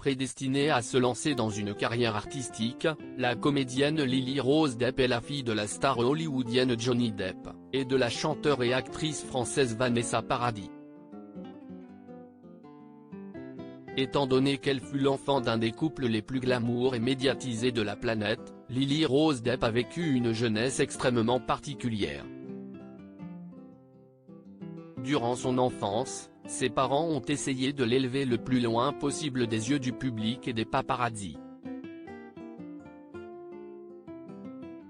prédestinée à se lancer dans une carrière artistique, la comédienne Lily Rose Depp est la fille de la star hollywoodienne Johnny Depp, et de la chanteuse et actrice française Vanessa Paradis. Étant donné qu'elle fut l'enfant d'un des couples les plus glamour et médiatisés de la planète, Lily Rose Depp a vécu une jeunesse extrêmement particulière. Durant son enfance, ses parents ont essayé de l'élever le plus loin possible des yeux du public et des paparazzis.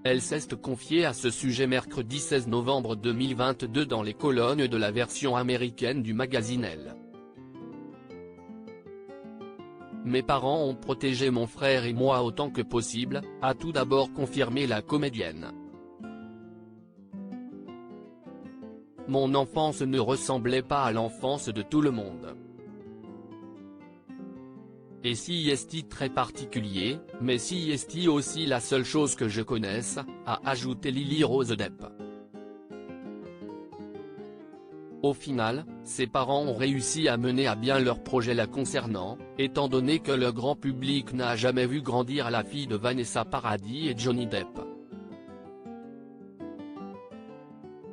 Elle s'est confiée à ce sujet mercredi 16 novembre 2022 dans les colonnes de la version américaine du magazine Elle. Mes parents ont protégé mon frère et moi autant que possible, a tout d'abord confirmé la comédienne. Mon enfance ne ressemblait pas à l'enfance de tout le monde. Et si est très particulier, mais si est aussi la seule chose que je connaisse, a ajouté Lily Rose Depp. Au final, ses parents ont réussi à mener à bien leur projet la concernant, étant donné que le grand public n'a jamais vu grandir la fille de Vanessa Paradis et Johnny Depp.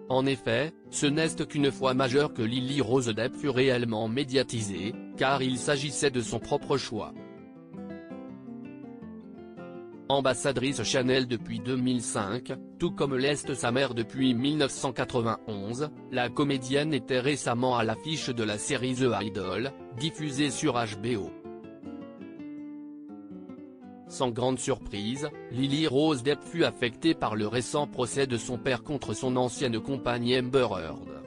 En effet, ce n'est qu'une fois majeure que Lily Rose Depp fut réellement médiatisée, car il s'agissait de son propre choix. Ambassadrice Chanel depuis 2005, tout comme l'est sa mère depuis 1991, la comédienne était récemment à l'affiche de la série The Idol, diffusée sur HBO. Sans grande surprise, Lily Rose Depp fut affectée par le récent procès de son père contre son ancienne compagne Amber Heard.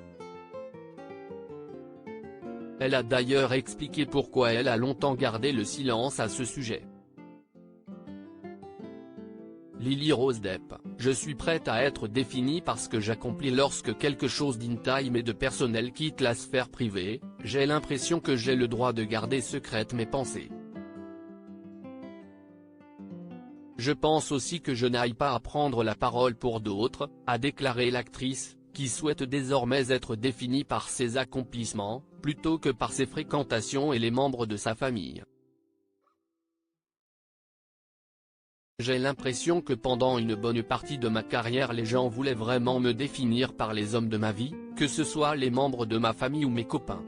Elle a d'ailleurs expliqué pourquoi elle a longtemps gardé le silence à ce sujet. Lily Rose Depp, je suis prête à être définie par ce que j'accomplis lorsque quelque chose d'intime et de personnel quitte la sphère privée, j'ai l'impression que j'ai le droit de garder secrètes mes pensées. Je pense aussi que je n'aille pas à prendre la parole pour d'autres, a déclaré l'actrice, qui souhaite désormais être définie par ses accomplissements, plutôt que par ses fréquentations et les membres de sa famille. J'ai l'impression que pendant une bonne partie de ma carrière les gens voulaient vraiment me définir par les hommes de ma vie, que ce soit les membres de ma famille ou mes copains.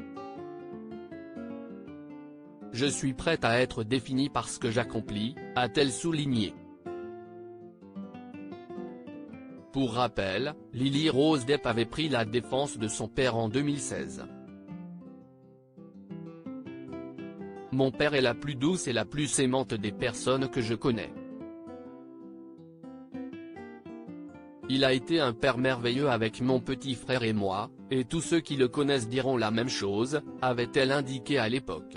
Je suis prête à être définie par ce que j'accomplis, a-t-elle souligné. Pour rappel, Lily Rose Depp avait pris la défense de son père en 2016. Mon père est la plus douce et la plus aimante des personnes que je connais. Il a été un père merveilleux avec mon petit frère et moi, et tous ceux qui le connaissent diront la même chose, avait-elle indiqué à l'époque.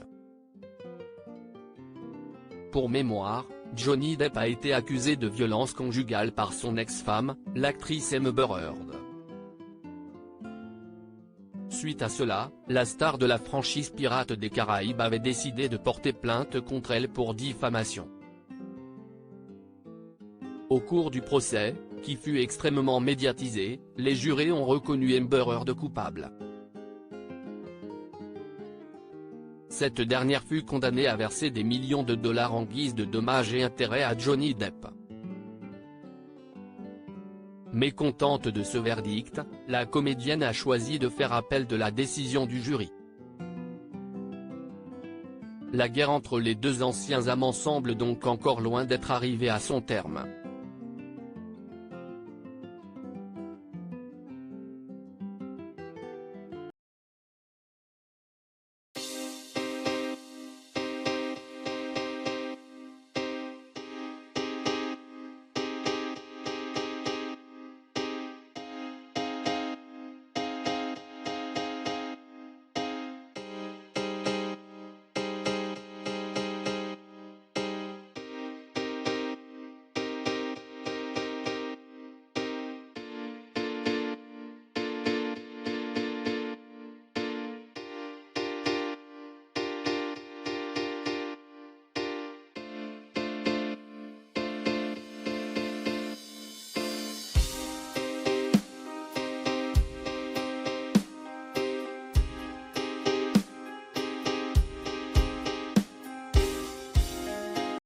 Pour mémoire, Johnny Depp a été accusé de violence conjugale par son ex-femme, l'actrice Amber Heard. Suite à cela, la star de la franchise Pirates des Caraïbes avait décidé de porter plainte contre elle pour diffamation. Au cours du procès, qui fut extrêmement médiatisé, les jurés ont reconnu Amber Heard coupable. Cette dernière fut condamnée à verser des millions de dollars en guise de dommages et intérêts à Johnny Depp. Mécontente de ce verdict, la comédienne a choisi de faire appel de la décision du jury. La guerre entre les deux anciens amants semble donc encore loin d'être arrivée à son terme.